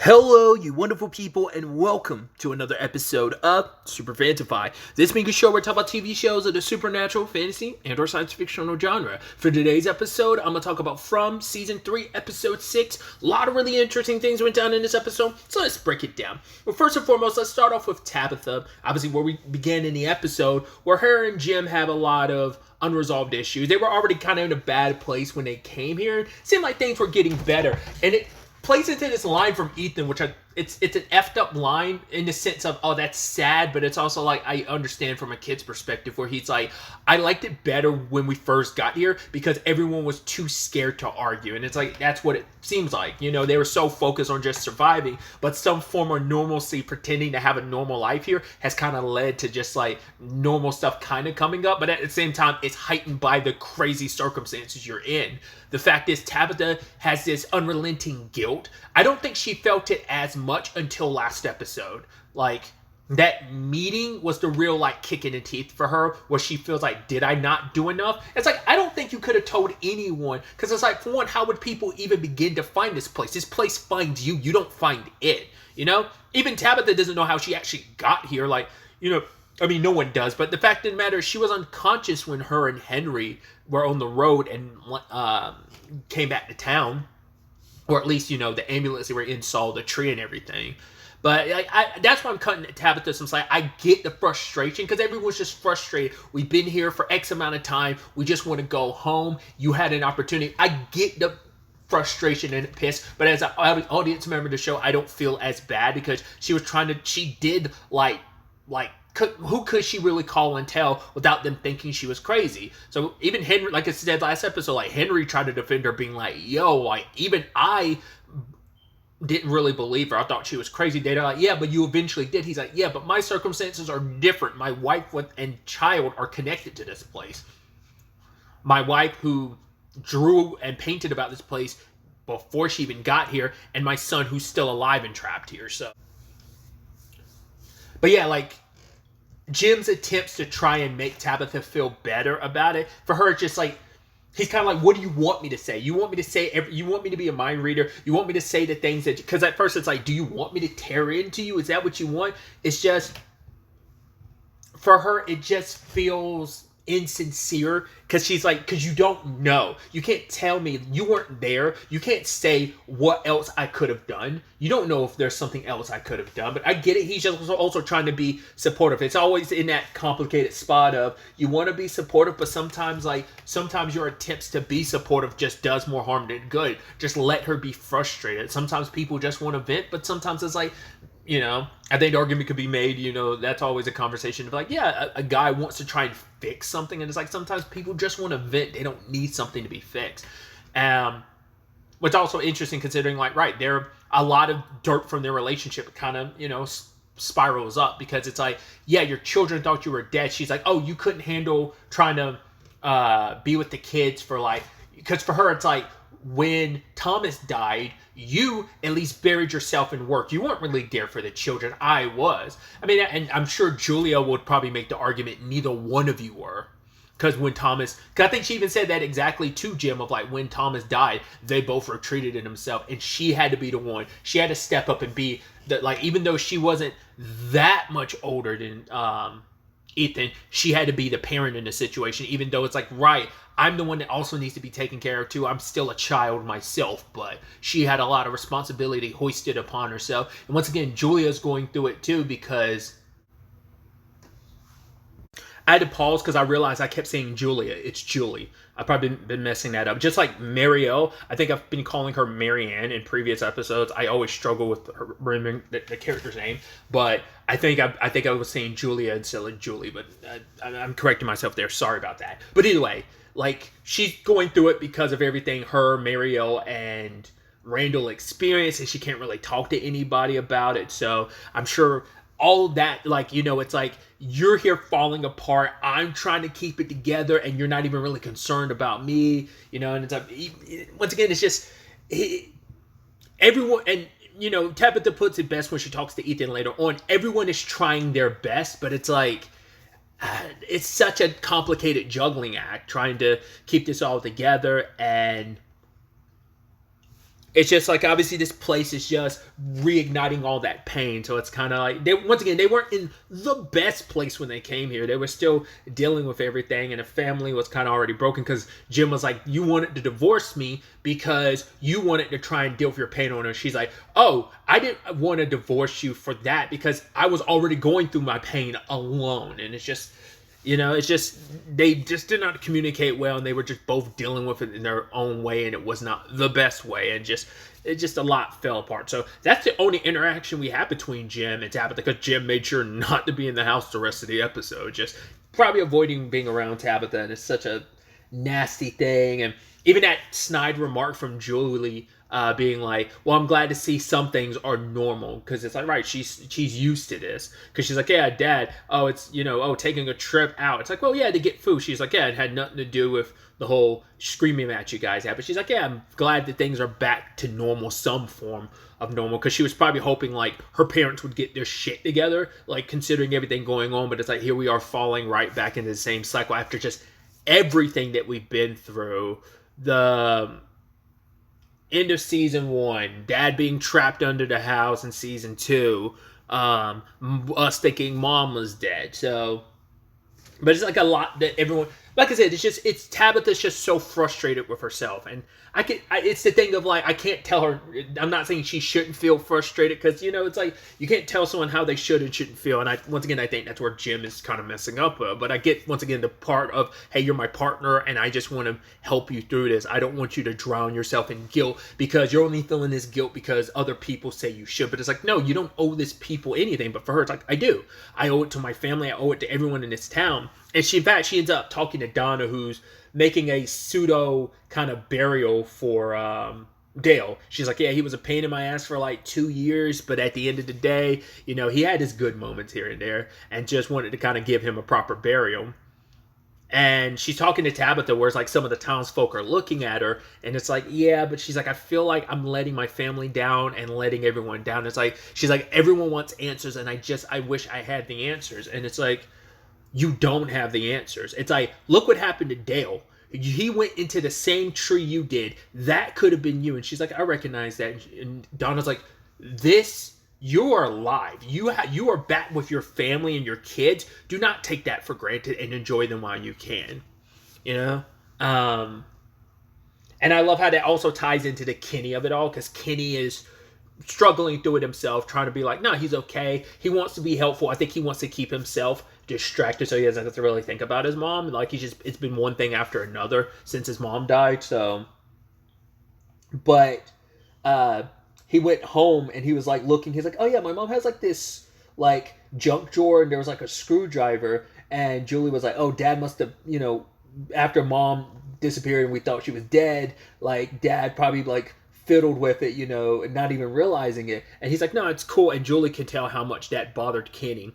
Hello, you wonderful people, and welcome to another episode of SuperFantaFi. This being a show where we talk about TV shows of the supernatural, fantasy, and/or science fictional genre. For today's episode, I'm going to talk about From Season 3, Episode 6. A lot of really interesting things went down in this episode, so let's break it down. Well, first and foremost, let's start off with Tabitha, obviously where we began in the episode, where her and Jim have a lot of unresolved issues. They were already kind of in a bad place when they came here. It seemed like things were getting better, and it plays into this line from Ethan, which it's an effed up line in the sense of, oh, that's sad, but it's also like, I understand from a kid's perspective where he's like, I liked it better when we first got here because everyone was too scared to argue. And it's like, that's what it seems like. You know, they were so focused on just surviving, but some form of normalcy, pretending to have a normal life here has kind of led to just like normal stuff kind of coming up. But at the same time, it's heightened by the crazy circumstances you're in. The fact is, Tabitha has this unrelenting guilt. I don't think she felt it as much until last episode. Like, that meeting was the real, like, kick in the teeth for her, where she feels like, did I not do enough? It's like, I don't think you could have told anyone, because it's like, for one, how would people even begin to find this place? This place finds you, you don't find it, you know? Even Tabitha doesn't know how she actually got here, like, you know, I mean, no one does, but the fact of the matter is she was unconscious when her and Henry were on the road and came back to town. Or at least, you know, the ambulance they were in saw the tree and everything. But that's why I'm cutting Tabitha some slack. I get the frustration because everyone's just frustrated. We've been here for X amount of time. We just want to go home. You had an opportunity. I get the frustration and piss, but as an audience member of the show, I don't feel as bad because she did who could she really call and tell without them thinking she was crazy? So even Henry, like I said last episode, like Henry tried to defend her, being like, yo, like even I didn't really believe her. I thought she was crazy. They're like, yeah, but you eventually did. He's like, yeah, but my circumstances are different. My wife and child are connected to this place. My wife who drew and painted about this place before she even got here, and my son who's still alive and trapped here. So, but yeah, like Jim's attempts to try and make Tabitha feel better about it, for her, it's just like, he's kind of like, what do you want me to say? You want me to say, you want me to be a mind reader? You want me to say the things that, because at first it's like, do you want me to tear into you? Is that what you want? It's just, for her, it just feels insincere because she's like, because you don't know. You can't tell me, you weren't there. You can't say what else I could have done. You don't know if there's something else I could have done, but I get it. He's just also trying to be supportive. It's always in that complicated spot of you want to be supportive, but sometimes your attempts to be supportive just does more harm than good. Just let her be frustrated. Sometimes people just want to vent, but sometimes it's like, you know, I think the argument could be made, you know, that's always a conversation of like, yeah, a guy wants to try and fix something. And it's like, sometimes people just want to vent. They don't need something to be fixed. What's also interesting considering, like, right, there a lot of dirt from their relationship kind of, you know, spirals up because it's like, yeah, your children thought you were dead. She's like, oh, you couldn't handle trying to be with the kids for like, because for her, it's like, when Thomas died, you at least buried yourself in work. You weren't really there for the children. I was. I mean, and I'm sure Julia would probably make the argument neither one of you were. Because because I think she even said that exactly to Jim of like, when Thomas died, they both retreated in themselves. And she had to be the one. She had to step up and be, like, even though she wasn't that much older than Ethan, she had to be the parent in the situation, even though it's like, right, I'm the one that also needs to be taken care of too. I'm still a child myself, but she had a lot of responsibility hoisted upon herself. And once again, Julia's going through it too because I had to pause because I realized I kept saying Julia. It's Julie. I've probably been messing that up. Just like Marielle, I think I've been calling her Marianne in previous episodes. I always struggle with remembering the character's name, but I think I was saying Julia instead of Julie, but I'm correcting myself there. Sorry about that. But anyway, like, she's going through it because of everything her, Marielle, and Randall experienced, and she can't really talk to anybody about it. So I'm sure all of that, like, you know, it's like, you're here falling apart. I'm trying to keep it together, and you're not even really concerned about me, you know, and it's like, once again, it's just, everyone, and, you know, Tabitha puts it best when she talks to Ethan later on, everyone is trying their best, but it's like, it's such a complicated juggling act, trying to keep this all together, and it's just like obviously this place is just reigniting all that pain. So it's kind of like they weren't in the best place when they came here. They were still dealing with everything, and the family was kind of already broken because Jim was like, "You wanted to divorce me because you wanted to try and deal with your pain on her." She's like, "Oh, I didn't want to divorce you for that because I was already going through my pain alone." And it's just, it's just they just did not communicate well, and they were just both dealing with it in their own way, and it was not the best way, and just a lot fell apart. So that's the only interaction we had between Jim and Tabitha, because Jim made sure not to be in the house the rest of the episode, just probably avoiding being around Tabitha, and it's such a nasty thing. And even that snide remark from Julie, being like, "Well, I'm glad to see some things are normal," because it's like, right, she's used to this, because she's like, "Yeah, Dad, oh, it's taking a trip out." It's like, "Well, yeah, to get food." She's like, "Yeah, it had nothing to do with the whole screaming match you guys had," but she's like, "Yeah, I'm glad that things are back to normal, some form of normal," because she was probably hoping like her parents would get their shit together, like considering everything going on. But it's like, here we are falling right back into the same cycle after just everything that we've been through. The end of season 1, Dad being trapped under the house in season 2, us thinking Mom was dead. So, but it's like a lot that everyone, like I said, it's Tabitha's just so frustrated with herself, and it's the thing of like, I can't tell her. I'm not saying she shouldn't feel frustrated, because it's like you can't tell someone how they should and shouldn't feel. And I think that's where Jim is kind of messing up. But I get, once again, the part of, hey, you're my partner, and I just want to help you through this. I don't want you to drown yourself in guilt, because you're only feeling this guilt because other people say you should. But it's like, no, you don't owe this people anything. But for her, it's like, I do. I owe it to my family. I owe it to everyone in this town. And she ends up talking to Donna, who's making a pseudo kind of burial for Dale. She's like, "Yeah, he was a pain in my ass for like 2 years, but at the end of the day, he had his good moments here and there, and just wanted to kind of give him a proper burial." And she's talking to Tabitha, where it's like some of the townsfolk are looking at her, and it's like, yeah, but she's like, I feel like I'm letting my family down and letting everyone down. It's like, she's like, everyone wants answers, and I wish I had the answers. And it's like, you don't have the answers. It's like, look what happened to Dale. He went into the same tree you did. That could have been you. And she's like, I recognize that. And Donna's like, you are alive. You are back with your family and your kids. Do not take that for granted, and enjoy them while you can. And I love how that also ties into the Kenny of it all, because Kenny is struggling through it himself, trying to be like, no, he's okay. He wants to be helpful. I think he wants to keep himself distracted so he doesn't have to really think about his mom. Like, it's been one thing after another since his mom died. So, but he went home and he was like looking. He's like, oh yeah, my mom has like this like junk drawer, and there was like a screwdriver. And Julie was like, oh, Dad must have, after Mom disappeared and we thought she was dead, like Dad probably like fiddled with it, and not even realizing it. And he's like, no, it's cool. And Julie could tell how much that bothered Kenny.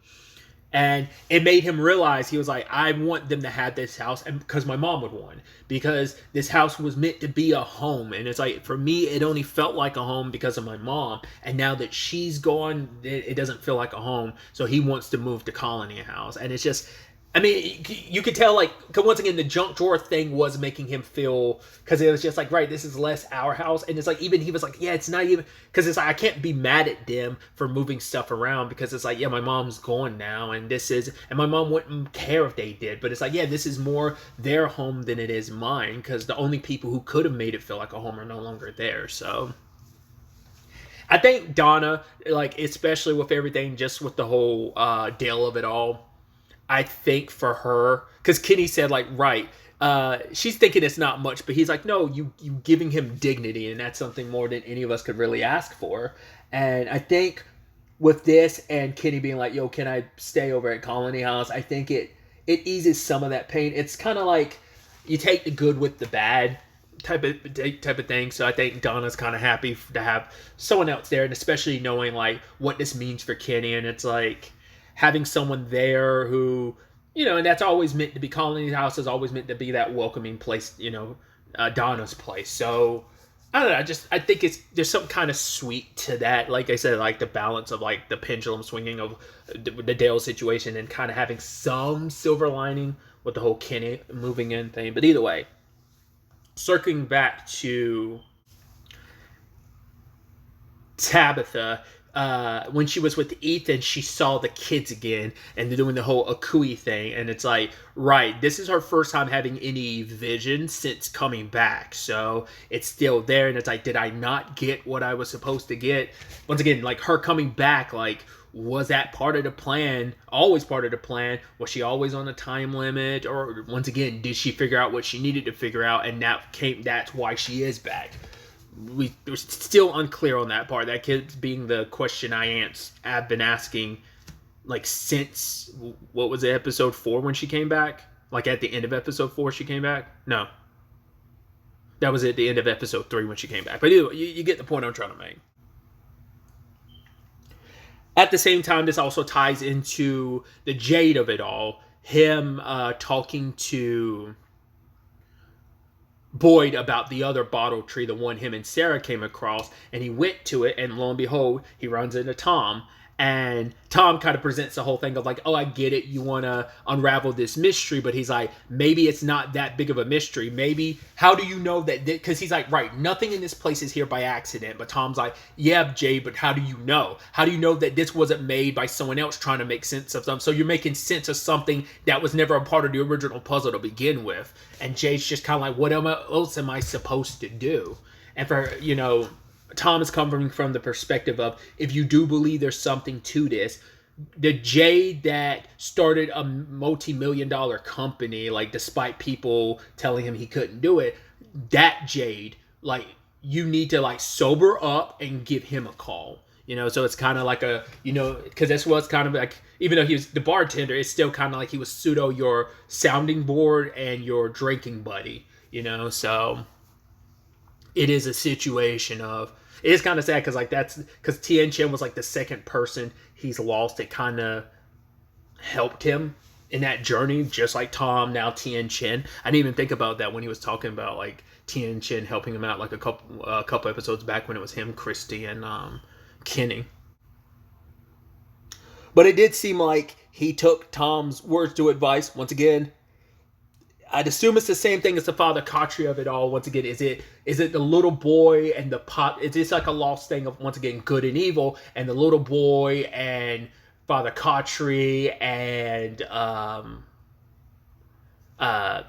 And it made him realize, he was like, I want them to have this house, and because my mom would want, because this house was meant to be a home. And it's like, for me, it only felt like a home because of my mom. And now that she's gone, it doesn't feel like a home. So he wants to move to Colony House. And it's just, I mean, you could tell, like, cause once again, the junk drawer thing was making him feel, because it was just like, right, this is less our house. And it's like, even he was like, yeah, it's not even, because it's like, I can't be mad at them for moving stuff around, because it's like, yeah, my mom's gone now, and my mom wouldn't care if they did. But it's like, yeah, this is more their home than it is mine, because the only people who could have made it feel like a home are no longer there. So I think Donna, like, especially with everything, just with the whole Dale of it all, I think for her, because Kenny said, like, right, she's thinking it's not much, but he's like, no, you giving him dignity, and that's something more than any of us could really ask for. And I think with this, and Kenny being like, yo, can I stay over at Colony House, I think it eases some of that pain. It's kind of like you take the good with the bad type of thing. So I think Donna's kind of happy to have someone else there, and especially knowing like what this means for Kenny. And it's like, having someone there who, and that's always meant to be, Colony House is always meant to be that welcoming place, Donna's place. So, I don't know, I think there's some kind of sweet to that. Like I said, like the balance of like the pendulum swinging of the Dale situation, and kind of having some silver lining with the whole Kenny moving in thing. But either way, circling back to Tabitha, when she was with Ethan, she saw the kids again, and they're doing the whole Akui thing, and it's like, right, this is her first time having any vision since coming back, so it's still there, and it's like, did I not get what I was supposed to get? Once again, like, her coming back, like, was that part of the plan? Always part of the plan? Was she always on a time limit? Or once again, did she figure out what she needed to figure out, and that's why she is back? We're still unclear on that part. That keeps being the question I've been asking, like, since, what was it, episode 4 when she came back? Like, at the end of episode 4 she came back? No. That was at the end of episode 3 when she came back. But anyway, you get the point I'm trying to make. At the same time, this also ties into the Jade of it all. Him talking to Boyd about the other bottle tree, the one him and Sarah came across, and he went to it, and lo and behold, he runs into Tom, and Tom kind of presents the whole thing of like, oh, I get it, you want to unravel this mystery, but he's like, maybe it's not that big of a mystery. Maybe, how do you know that? Because he's like, right, nothing in this place is here by accident. But Tom's like, yeah, Jay, but how do you know? How do you know that this wasn't made by someone else trying to make sense of something? So you're making sense of something that was never a part of the original puzzle to begin with. And Jay's just kind of like, what else am I supposed to do? And for, Tom is coming from the perspective of, if you do believe there's something to this, the Jade that started a multi-million-dollar company, like, despite people telling him he couldn't do it, that Jade, like, you need to, like, sober up and give him a call. So it's kind of like a, because this was kind of like, even though he was the bartender, it's still kind of like he was pseudo your sounding board and your drinking buddy, so it is a situation of, it is kind of sad because Tien Chen was like the second person he's lost. It kind of helped him in that journey, just like Tom, now Tien Chen. I didn't even think about that when he was talking about like Tien Chen helping him out like a couple episodes back when it was him, Christy, and Kenny. But it did seem like he took Tom's words to advice. Once again, I'd assume it's the same thing as the Father Khatri of it all. Once again, is it the little boy and the pot? Is this like a lost thing of, once again, good and evil, and the little boy and Father Khatri and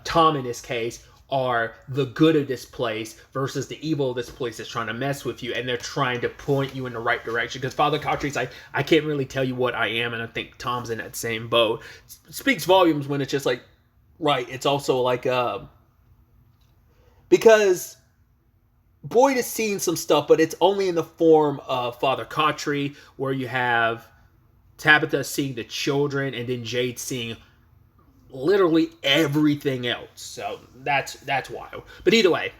Tom in this case are the good of this place versus the evil of this place that's trying to mess with you, and they're trying to point you in the right direction. Because Father Khatri's like, I can't really tell you what I am, and I think Tom's in that same boat. It speaks volumes when it's just like, right, it's also like, because Boyd is seeing some stuff, but it's only in the form of Father Khatri, where you have Tabitha seeing the children, and then Jade seeing literally everything else. So that's wild. But either way,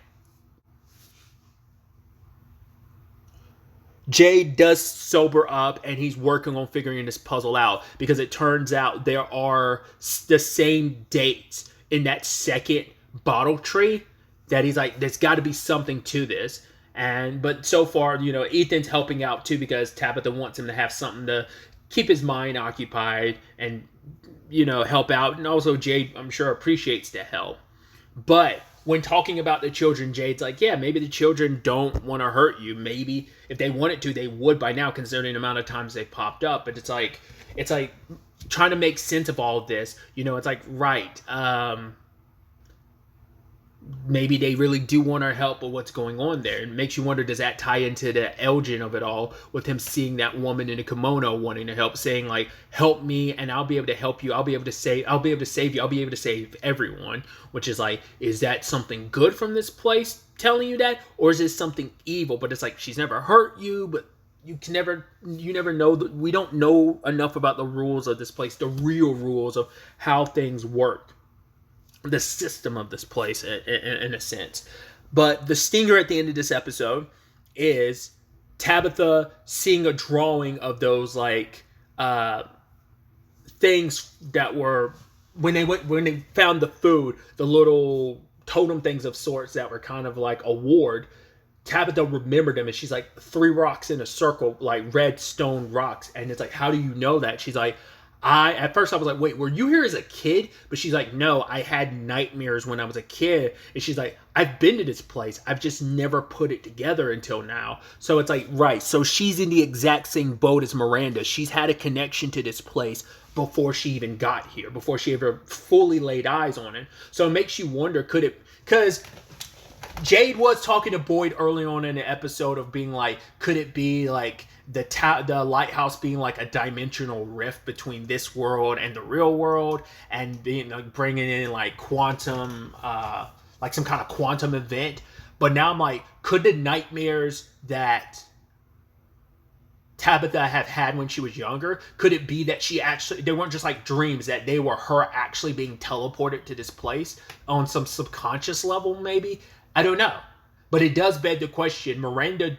Jade does sober up, and he's working on figuring this puzzle out, because it turns out there are the same dates in that second bottle tree that he's like, there's got to be something to this. But so far, Ethan's helping out too, because Tabitha wants him to have something to keep his mind occupied and, help out. And also Jade, I'm sure, appreciates the help. But when talking about the children, Jade's like, yeah, maybe the children don't want to hurt you. Maybe if they wanted to, they would by now, considering the amount of times they popped up. But it's like trying to make sense of all of this. It's like, right, maybe they really do want our help, but what's going on there? It makes you wonder, does that tie into the Elgin of it all, with him seeing that woman in a kimono wanting to help, saying like, help me and I'll be able to help you, I'll be able to save you, I'll be able to save everyone. Which is like, is that something good from this place telling you that, or is it something evil? But it's like, she's never hurt you, but you never know that. We don't know enough about the rules of this place, the real rules of how things work, the system of this place in a sense. But the stinger at the end of this episode is Tabitha seeing a drawing of those like things that were, when they found the food, the little totem things of sorts that were kind of like a ward. Tabitha remembered them, and she's like, 3 rocks in a circle, like red stone rocks. And it's like, how do you know that? She's like, At first I was like, wait, were you here as a kid? But she's like, no, I had nightmares when I was a kid. And she's like, I've been to this place. I've just never put it together until now. So it's like, right. So she's in the exact same boat as Miranda. She's had a connection to this place before she even got here, before she ever fully laid eyes on it. So it makes you wonder, could it, because Jade was talking to Boyd early on in the episode of being like, could it be like the lighthouse being like a dimensional rift between this world and the real world, and being like bringing in like quantum, like some kind of quantum event. But now I'm like, could the nightmares that Tabitha had when she was younger, could it be that they weren't just like dreams, that they were her actually being teleported to this place on some subconscious level, maybe? I don't know. But it does beg the question. Miranda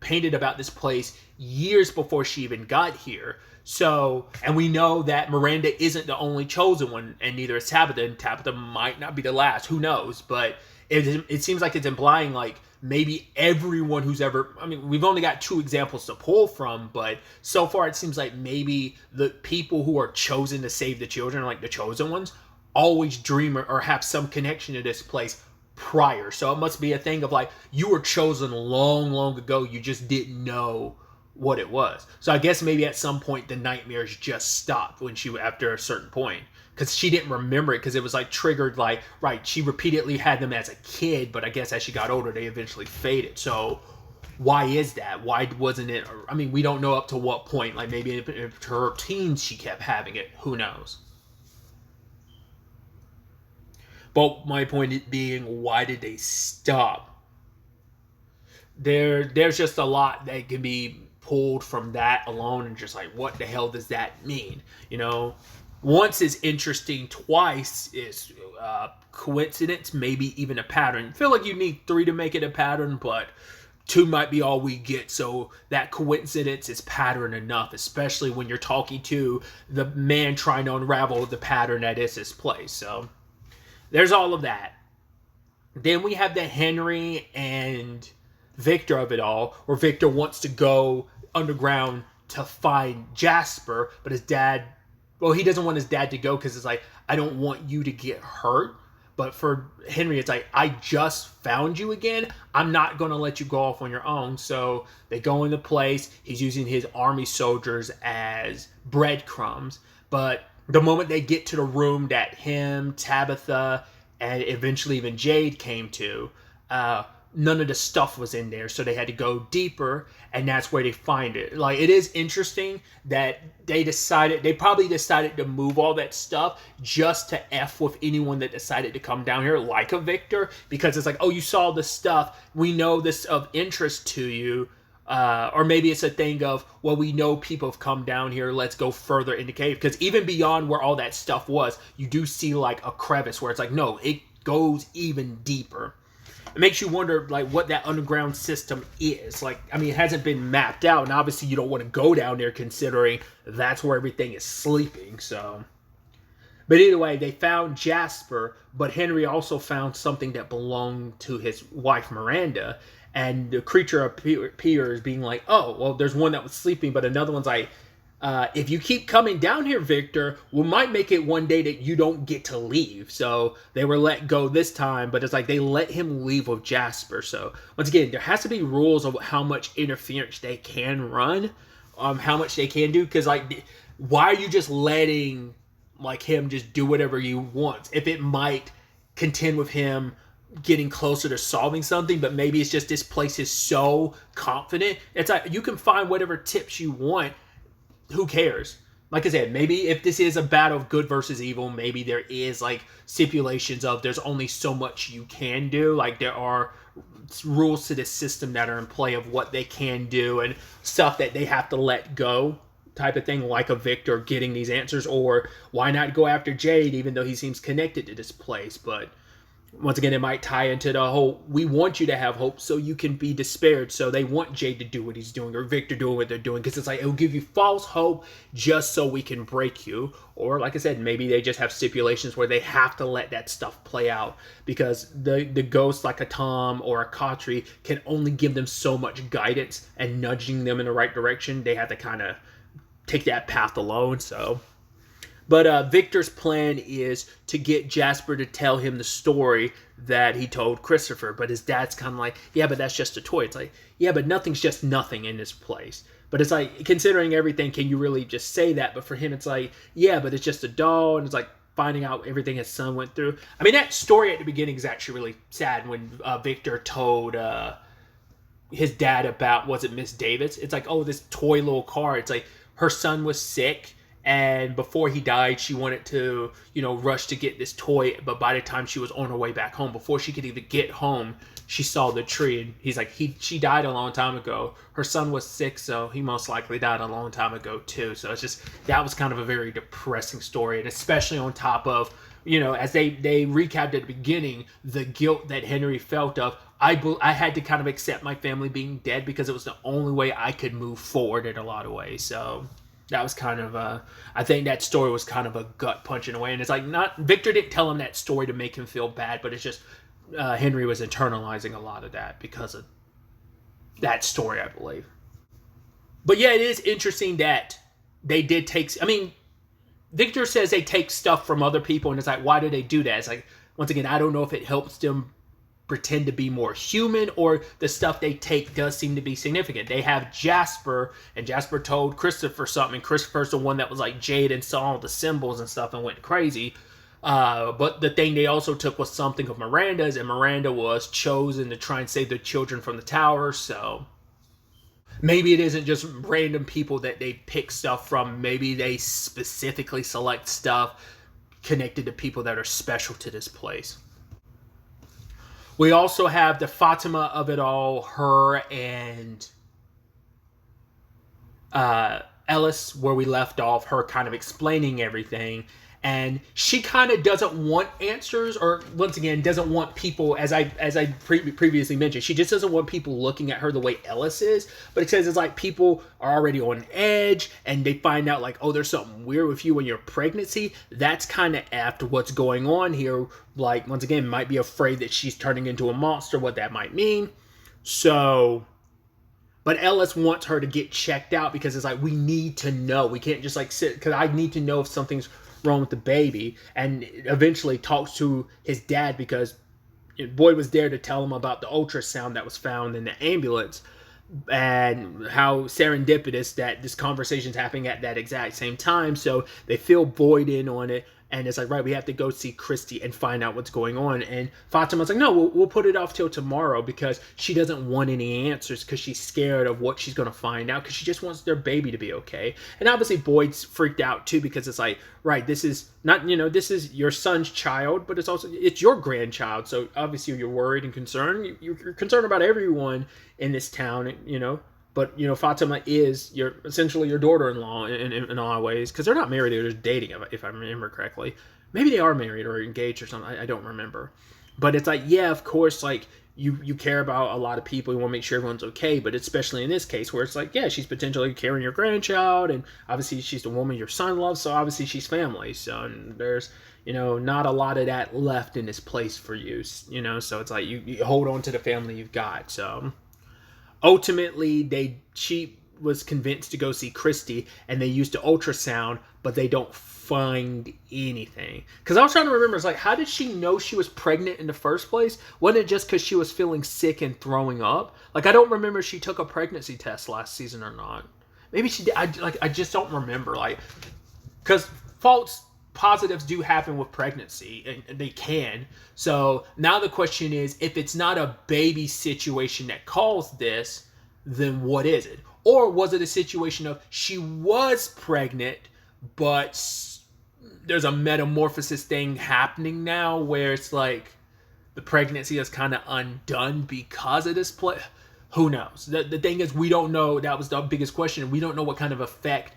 painted about this place years before she even got here. So, and we know that Miranda isn't the only chosen one, and neither is Tabitha, and Tabitha might not be the last. Who knows? But it seems like it's implying like maybe everyone who's ever, I mean, we've only got 2 examples to pull from, but so far it seems like maybe the people who are chosen to save the children, like the chosen ones, always dream or have some connection to this place prior. So it must be a thing of like, you were chosen long, long ago, you just didn't know what it was. So I guess maybe at some point the nightmares just stopped when after a certain point, because she didn't remember it, because it was like triggered, like, right, she repeatedly had them as a kid, but I guess as she got older they eventually faded. So why is that? Why wasn't it, I mean, we don't know up to what point, like maybe in her teens she kept having it, who knows. But my point being, why did they stop? There's just a lot that can be pulled from that alone, and just like, what the hell does that mean? You know, once is interesting, twice is coincidence, maybe even a pattern. I feel like you need 3 to make it a pattern, but 2 might be all we get. So that coincidence is pattern enough, especially when you're talking to the man trying to unravel the pattern that is his place. So there's all of that. Then we have the Henry and Victor of it all, where Victor wants to go underground to find Jasper, but his dad, well, he doesn't want his dad to go because it's like, I don't want you to get hurt. But for Henry, it's like, I just found you again. I'm not going to let you go off on your own. So they go into place. He's using his army soldiers as breadcrumbs. But the moment they get to the room that him, Tabitha, and eventually even Jade came to, none of the stuff was in there, so they had to go deeper, and that's where they find it. Like, it is interesting that they probably decided to move all that stuff just to F with anyone that decided to come down here, like a Victor, because it's like, oh, you saw this stuff, we know this of interest to you, or maybe it's a thing of, well, we know people have come down here, let's go further in the cave, because even beyond where all that stuff was, you do see like a crevice where it's like, no, it goes even deeper. It makes you wonder, like, what that underground system is. Like, I mean, it hasn't been mapped out, and obviously you don't want to go down there considering that's where everything is sleeping, so. But either way, they found Jasper, but Henry also found something that belonged to his wife, Miranda, and the creature appears being like, oh, well, there's one that was sleeping, but another one's like, if you keep coming down here, Victor, we might make it one day that you don't get to leave. So they were let go this time, but it's like they let him leave with Jasper. So once again, there has to be rules of how much interference they can run, how much they can do. Because like, why are you just letting like him just do whatever he wants if it might contend with him getting closer to solving something? But maybe it's just this place is so confident. It's like, you can find whatever tips you want. Who cares? Like I said, maybe if this is a battle of good versus evil, maybe there is like stipulations of there's only so much you can do. Like there are rules to this system that are in play of what they can do and stuff that they have to let go, type of thing, like a Victor getting these answers. Or why not go after Jade even though he seems connected to this place? But once again, it might tie into the whole, we want you to have hope so you can be despaired. So they want Jade to do what he's doing, or Victor doing what they're doing, because it's like, it'll give you false hope just so we can break you. Or like I said, maybe they just have stipulations where they have to let that stuff play out, because the ghosts like a Tom or a Khatri can only give them so much guidance and nudging them in the right direction. They have to kind of take that path alone. So But Victor's plan is to get Jasper to tell him the story that he told Christopher. But his dad's kind of like, yeah, but that's just a toy. It's like, yeah, but nothing's just nothing in this place. But it's like, considering everything, can you really just say that? But for him, it's like, yeah, but it's just a doll. And it's like finding out everything his son went through. I mean, that story at the beginning is actually really sad when Victor told his dad about, was it Miss Davis? It's like, oh, this toy little car. It's like her son was sick. And before he died, she wanted to, rush to get this toy. But by the time she was on her way back home, before she could even get home, she saw the tree. And he's like, she died a long time ago. Her son was sick, so he most likely died a long time ago, too. So it's just, that was kind of a very depressing story. And especially on top of, as they recapped at the beginning, the guilt that Henry felt of, I had to kind of accept my family being dead because it was the only way I could move forward in a lot of ways. So that was kind of I think that story was kind of a gut punch in a way. And it's like, not Victor didn't tell him that story to make him feel bad, but it's just Henry was internalizing a lot of that because of that story, I believe. But yeah, it is interesting that they did take, I mean, Victor says they take stuff from other people, and it's like, why do they do that? It's like, once again, I don't know if it helps them pretend to be more human, or the stuff they take does seem to be significant. They have Jasper, and Jasper told Christopher something, and Christopher's the one that was like Jade and saw all the symbols and stuff and went crazy. But the thing they also took was something of Miranda's, and Miranda was chosen to try and save the children from the tower. So maybe it isn't just random people that they pick stuff from. Maybe they specifically select stuff connected to people that are special to this place. We also have the Fatima of it all, her and Ellis, where we left off, her kind of explaining everything. And she kind of doesn't want answers, or once again, doesn't want people, as I previously mentioned, she just doesn't want people looking at her the way Ellis is. But it says it's like people are already on edge, and they find out like, oh, there's something weird with you in your pregnancy. That's kind of after what's going on here. Like, once again, might be afraid that she's turning into a monster, what that might mean. So, but Ellis wants her to get checked out because it's like, we need to know. We can't just like sit, because I need to know if something's wrong with the baby. And eventually talks to his dad because Boyd was there to tell him about the ultrasound that was found in the ambulance, and how serendipitous that this conversation's happening at that exact same time. So they fill Boyd in on it, and it's like, right, we have to go see Christy and find out what's going on. And Fatima's like, no, we'll put it off till tomorrow, because she doesn't want any answers, because she's scared of what she's going to find out, because she just wants their baby to be okay. And obviously Boyd's freaked out too, because it's like, right, this is not, this is your son's child, but it's your grandchild. So obviously you're worried and concerned. You're concerned about everyone in this town, But, Fatima is essentially your daughter-in-law in a lot of ways, because they're not married, they're just dating, if I remember correctly. Maybe they are married or engaged or something, I don't remember. But it's like, yeah, of course, like, you care about a lot of people, you want to make sure everyone's okay, but especially in this case where it's like, yeah, she's potentially carrying your grandchild, and obviously she's the woman your son loves, so obviously she's family. So, and there's, not a lot of that left in this place for you, so it's like, you hold on to the family you've got, so... Ultimately, she was convinced to go see Christy, and they used the ultrasound, but they don't find anything. Because I was trying to remember, it's like, how did she know she was pregnant in the first place? Wasn't it just because she was feeling sick and throwing up? Like, I don't remember if she took a pregnancy test last season or not. Maybe she did. I just don't remember. Like, because false positives do happen with pregnancy, and they can. So now the question is, if it's not a baby situation that caused this, then what is it? Or was it a situation of she was pregnant, but there's a metamorphosis thing happening now where it's like the pregnancy is kind of undone because of this play? Who knows? The thing is, we don't know. That was the biggest question. We don't know what kind of effect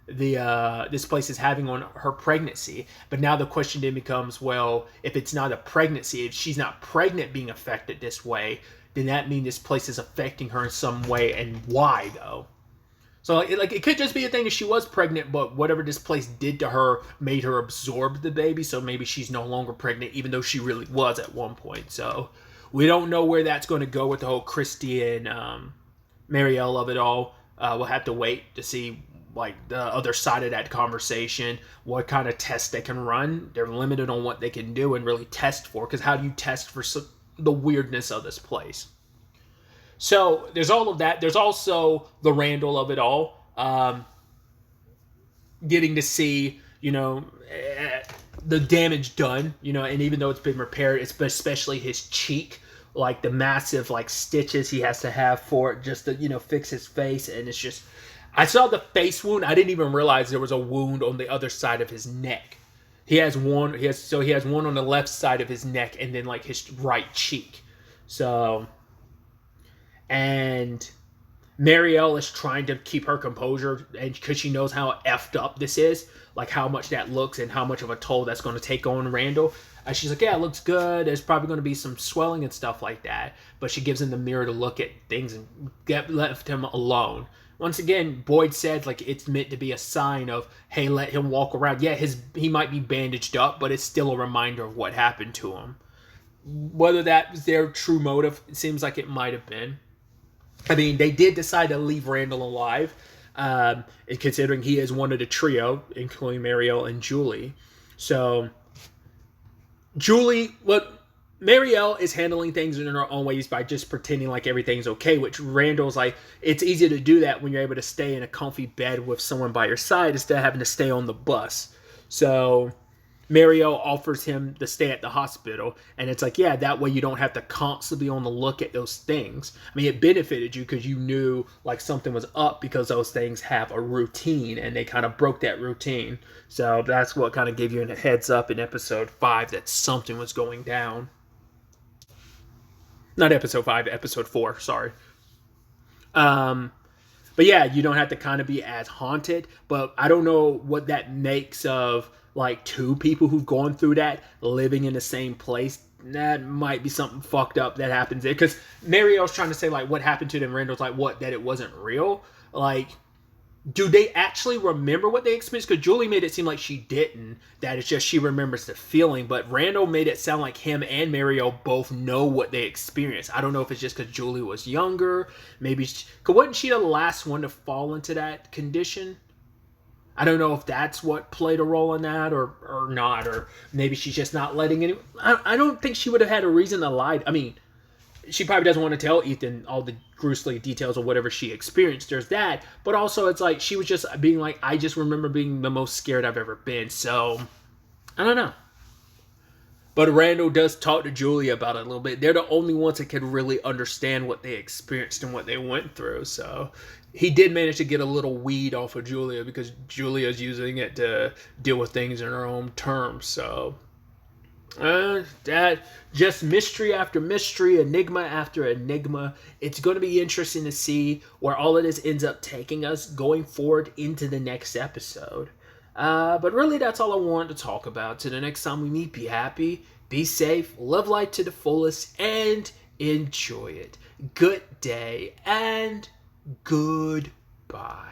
this place is having on her pregnancy. But now the question then becomes, well, if it's not a pregnancy, if she's not pregnant being affected this way, then that means this place is affecting her in some way, and why though? So it could just be a thing that she was pregnant, but whatever this place did to her made her absorb the baby, so maybe she's no longer pregnant, even though she really was at one point. So we don't know where that's going to go with the whole Christy and Marielle of it all. We'll have to wait to see like the other side of that conversation, what kind of tests they can run. They're limited on what they can do and really test for, because how do you test for the weirdness of this place? So there's all of that. There's also the Randall of it all. Getting to see, the damage done, and even though it's been repaired, it's especially his cheek, like the massive like stitches he has to have for it just to, fix his face. And it's just, I saw the face wound. I didn't even realize there was a wound on the other side of his neck. He has one on the left side of his neck and then like his right cheek. So, and Marielle is trying to keep her composure, and because she knows how effed up this is, like how much that looks and how much of a toll that's going to take on Randall. And she's like, yeah, it looks good. There's probably going to be some swelling and stuff like that. But she gives him the mirror to look at things and left him alone. Once again, Boyd said like it's meant to be a sign of, hey, let him walk around. Yeah, he might be bandaged up, but it's still a reminder of what happened to him. Whether that was their true motive, it seems like it might have been. I mean, they did decide to leave Randall alive, considering he is one of the trio, including Marielle and Julie. So, Marielle is handling things in her own ways by just pretending like everything's okay, which Randall's like, it's easier to do that when you're able to stay in a comfy bed with someone by your side instead of having to stay on the bus. So, Marielle offers him to stay at the hospital, and it's like, yeah, that way you don't have to constantly be on the look at those things. I mean, it benefited you because you knew like something was up, because those things have a routine, and they kind of broke that routine. So that's what kind of gave you a heads up in episode 5 that something was going down. Not episode 5, episode 4, sorry. But yeah, you don't have to kind of be as haunted, but I don't know what that makes of like two people who've gone through that living in the same place. That might be something fucked up that happens there, because Marielle's trying to say like what happened to them. Randall's like, what, that it wasn't real? Like, do they actually remember what they experienced? Because Julie made it seem like she didn't, that it's just she remembers the feeling, but Randall made it sound like him and Marielle both know what they experienced. I don't know if it's just because Julie was younger, maybe, because wasn't she the last one to fall into that condition? I don't know if that's what played a role in that or not, or maybe she's just not letting anyone. I don't think she would have had a reason to lie. I mean, she probably doesn't want to tell Ethan all the gruesome details of whatever she experienced. There's that. But also, it's like she was just being like, I just remember being the most scared I've ever been. So, I don't know. But Randall does talk to Julia about it a little bit. They're the only ones that can really understand what they experienced and what they went through. So he did manage to get a little weed off of Julia, because Julia's using it to deal with things in her own terms. So that just mystery after mystery, enigma after enigma. It's going to be interesting to see where all of this ends up taking us going forward into the next episode. But really, that's all I wanted to talk about. Till the next time we meet, be happy, be safe, live life to the fullest, and enjoy it. Good day, and goodbye.